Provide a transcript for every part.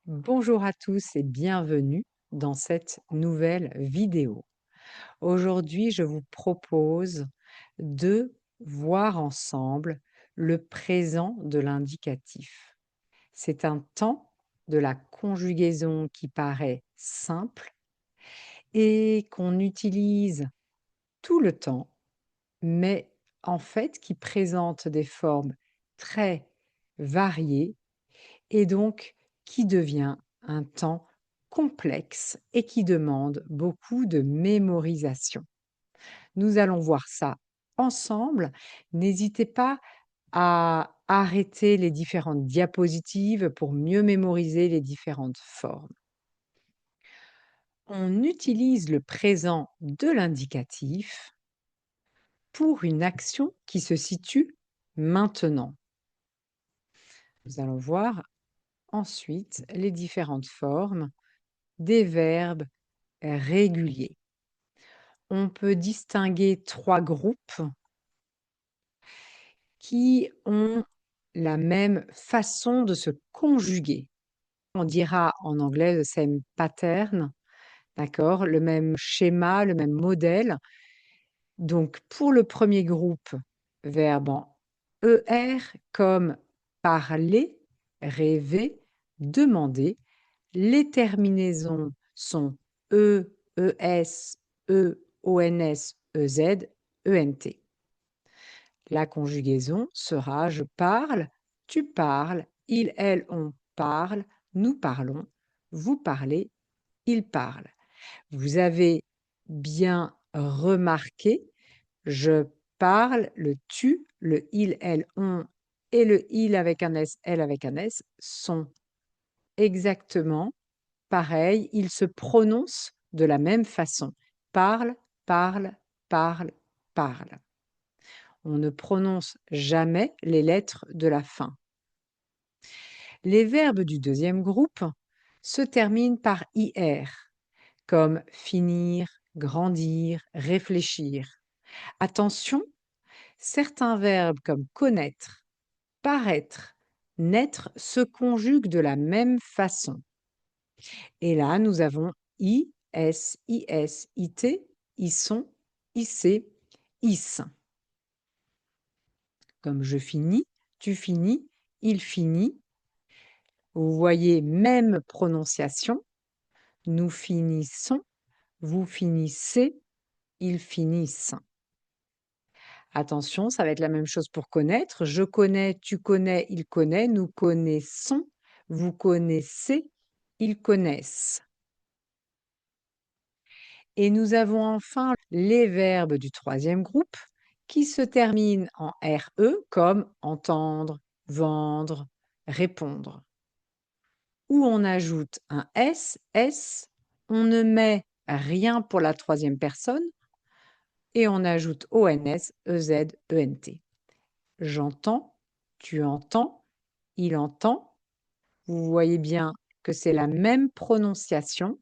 Bonjour à tous et bienvenue dans cette nouvelle vidéo. Aujourd'hui, je vous propose de voir ensemble le présent de l'indicatif. C'est un temps de la conjugaison qui paraît simple et qu'on utilise tout le temps, mais en fait qui présente des formes très variées et donc qui devient un temps complexe et qui demande beaucoup de mémorisation. Nous allons voir ça ensemble. N'hésitez pas à arrêter les différentes diapositives pour mieux mémoriser les différentes formes. On utilise le présent de l'indicatif pour une action qui se situe maintenant. Nous allons voir ensuite les différentes formes des verbes réguliers. On peut distinguer 3 groupes qui ont la même façon de se conjuguer. On dira en anglais the same pattern, d'accord? Le même schéma, le même modèle. Donc pour le premier groupe, verbe en ER comme parler, rêver, demander. Les terminaisons sont E, ES, EONS, EZ, ENT. La conjugaison sera je parle, tu parles, il, elle, on parle, nous parlons, vous parlez, il parle. Vous avez bien remarqué, je parle, le tu, le il, elle, on et le il avec un S, elle avec un S sont exactement pareil, ils se prononcent de la même façon. Parle, parle, parle, parle. On ne prononce jamais les lettres de la fin. Les verbes du deuxième groupe se terminent par IR, comme finir, grandir, réfléchir. Attention, certains verbes comme connaître, paraître, naître se conjuguent de la même façon. Et là, nous avons I, S, IS, IT, ISSON, IC, IS. Comme je finis, tu finis, il finit. Vous voyez, même prononciation. Nous finissons, vous finissez, ils finissent. Attention, ça va être la même chose pour connaître. Je connais, tu connais, il connaît, nous connaissons, vous connaissez, ils connaissent. Et nous avons enfin les verbes du troisième groupe qui se terminent en RE comme entendre, vendre, répondre. Où on ajoute un S, S, on ne met rien pour la troisième personne et on ajoute ONS, EZ, ENT. J'entends, tu entends, il entend. Vous voyez bien que c'est la même prononciation.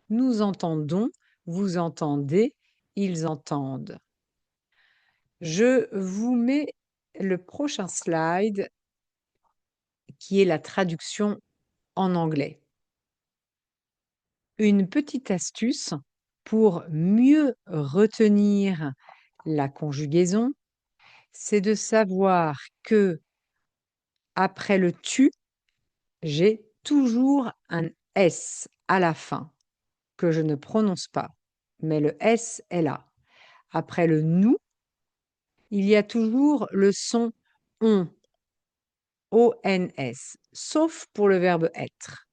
Nous entendons, vous entendez, ils entendent. Je vous mets le prochain slide qui est la traduction en anglais. Une petite astuce pour mieux retenir la conjugaison, c'est de savoir que après le tu, j'ai toujours un S à la fin que je ne prononce pas, mais le S est là. Après le nous, il y a toujours le son on, ONS, sauf pour le verbe être.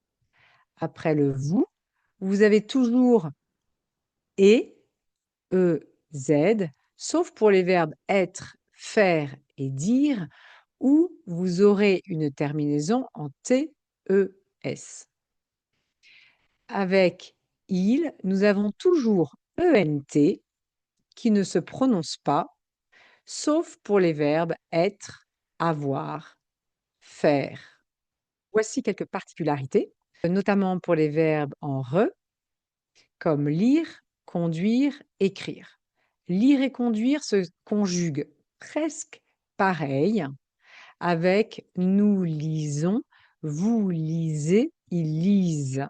Après le vous, vous avez toujours et, EZ, sauf pour les verbes être, faire et dire, où vous aurez une terminaison en TES. Avec il, nous avons toujours ENT qui ne se prononce pas, sauf pour les verbes être, avoir, faire. Voici quelques particularités, notamment pour les verbes en re, comme lire, conduire, écrire. Lire et conduire se conjuguent presque pareil avec nous lisons, vous lisez, ils lisent.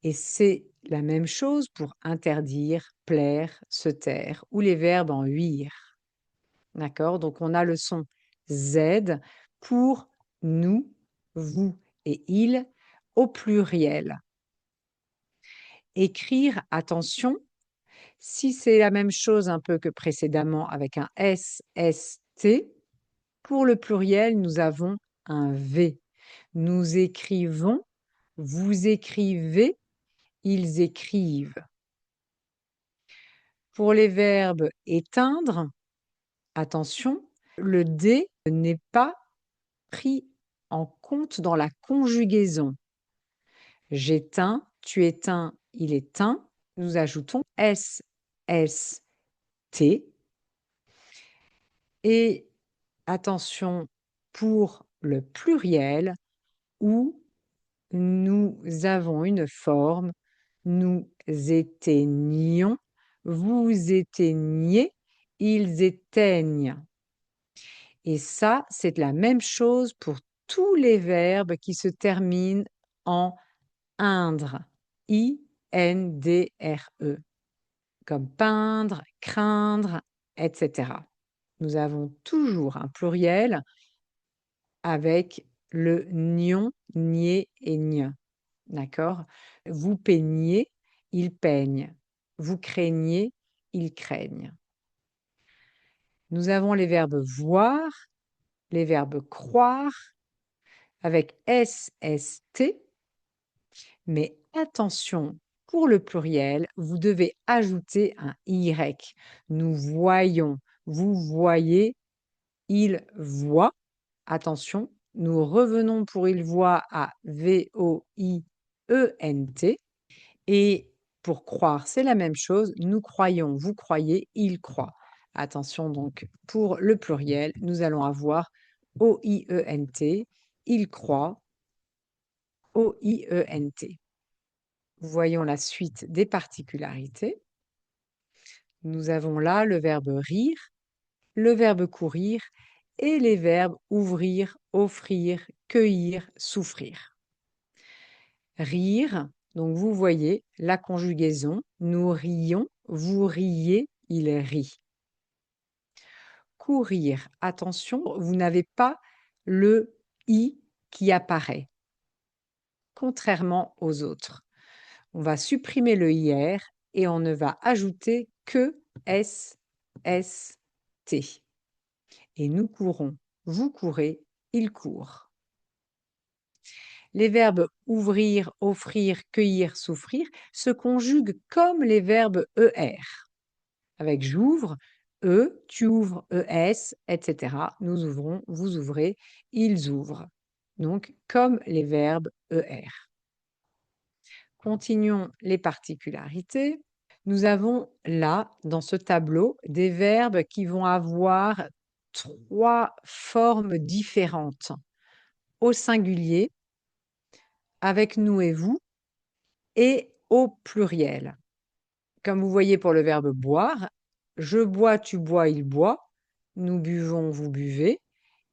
Et c'est la même chose pour interdire, plaire, se taire, ou les verbes en ouïr. D'accord? Donc on a le son Z pour nous, vous et il au pluriel. Écrire, attention, si c'est la même chose un peu que précédemment avec un S, S, T, pour le pluriel, nous avons un V. Nous écrivons, vous écrivez, ils écrivent. Pour les verbes éteindre, attention, le D n'est pas pris en compte dans la conjugaison. J'éteins, tu éteins, il éteint. Nous ajoutons S, S, T. Et attention pour le pluriel où nous avons une forme, nous éteignions, vous éteignez, ils éteignent. Et ça, c'est la même chose pour tous les verbes qui se terminent en indre, I-N-D-R-E, comme peindre, craindre, etc. Nous avons toujours un pluriel avec le nion, nier et gne. D'accord? Vous peignez, ils peignent. Vous craignez, ils craignent. Nous avons les verbes voir, les verbes croire, avec S, S, T. Mais attention, pour le pluriel, vous devez ajouter un Y. Nous voyons, vous voyez, il voit. Attention, nous revenons pour il voit à V-O-I-E-N-T. Et pour croire, c'est la même chose. Nous croyons, vous croyez, il croit. Attention donc, pour le pluriel, nous allons avoir O-I-E-N-T, il croit, O-I-E-N-T. Voyons la suite des particularités. Nous avons là le verbe rire, le verbe courir et les verbes ouvrir, offrir, cueillir, souffrir. Rire, donc vous voyez la conjugaison, nous rions, vous riez, il rit. Courir, attention, vous n'avez pas le i qui apparaît, contrairement aux autres. On va supprimer le IR et on ne va ajouter que S, S, T. Et nous courons, vous courez, il court. Les verbes ouvrir, offrir, cueillir, souffrir se conjuguent comme les verbes ER. Avec j'ouvre, E, tu ouvres, ES, etc. Nous ouvrons, vous ouvrez, ils ouvrent. Donc, comme les verbes ER. Continuons les particularités. Nous avons là, dans ce tableau, des verbes qui vont avoir 3 formes différentes. Au singulier, avec nous et vous, et au pluriel. Comme vous voyez pour le verbe boire, je bois, tu bois, il boit, nous buvons, vous buvez,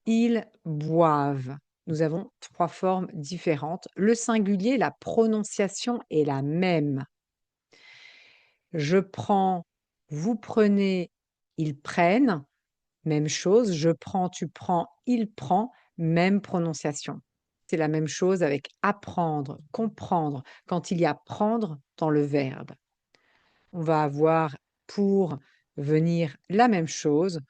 ils boivent. Nous avons 3 formes différentes. Le singulier, la prononciation est la même. Je prends, vous prenez, ils prennent. Même chose, je prends, tu prends, il prend. Même prononciation. C'est la même chose avec apprendre, comprendre, quand il y a prendre dans le verbe. On va avoir pour venir la même chose.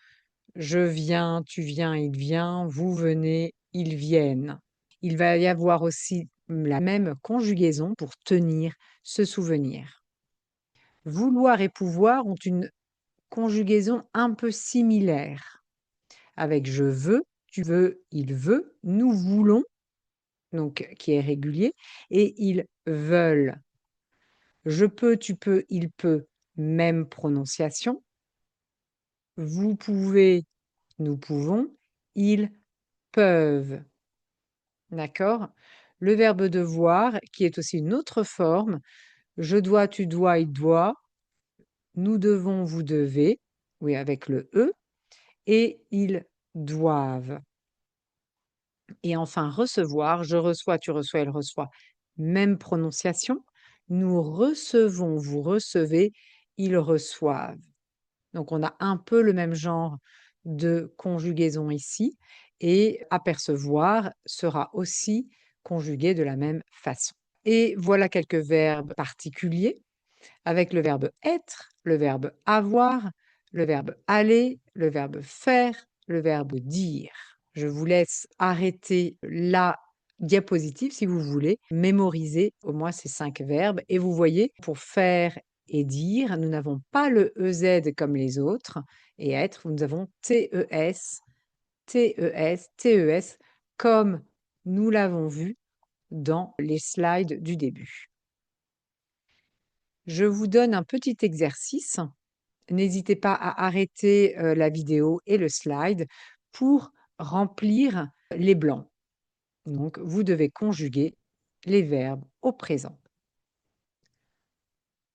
Je viens, tu viens, il vient, vous venez, ils viennent. Il va y avoir aussi la même conjugaison pour tenir, se souvenir. Vouloir et pouvoir ont une conjugaison un peu similaire. Avec je veux, tu veux, il veut, nous voulons, donc qui est régulier, et ils veulent. Je peux, tu peux, il peut, même prononciation. Vous pouvez, nous pouvons, ils peuvent. D'accord? Le verbe devoir, qui est aussi une autre forme, je dois, tu dois, il doit, nous devons, vous devez, oui, avec le E, et ils doivent. Et enfin, recevoir, je reçois, tu reçois, elle reçoit. Même prononciation. Nous recevons, vous recevez, ils reçoivent. Donc, on a un peu le même genre de conjugaison ici. Et apercevoir sera aussi conjugué de la même façon. Et voilà quelques verbes particuliers avec le verbe être, le verbe avoir, le verbe aller, le verbe faire, le verbe dire. Je vous laisse arrêter la diapositive si vous voulez, mémoriser au moins ces 5 verbes. Et vous voyez, pour faire et dire, nous n'avons pas le EZ comme les autres. Et être, nous avons TES, TES, TES, comme nous l'avons vu dans les slides du début. Je vous donne un petit exercice. N'hésitez pas à arrêter la vidéo et le slide pour remplir les blancs. Donc, vous devez conjuguer les verbes au présent.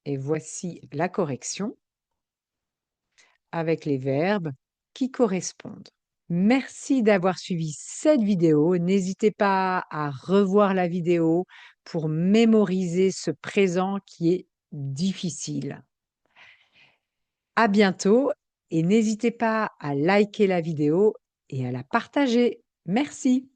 Et voici la correction avec les verbes qui correspondent. Merci d'avoir suivi cette vidéo. N'hésitez pas à revoir la vidéo pour mémoriser ce présent qui est difficile. À bientôt et n'hésitez pas à liker la vidéo et à la partager. Merci.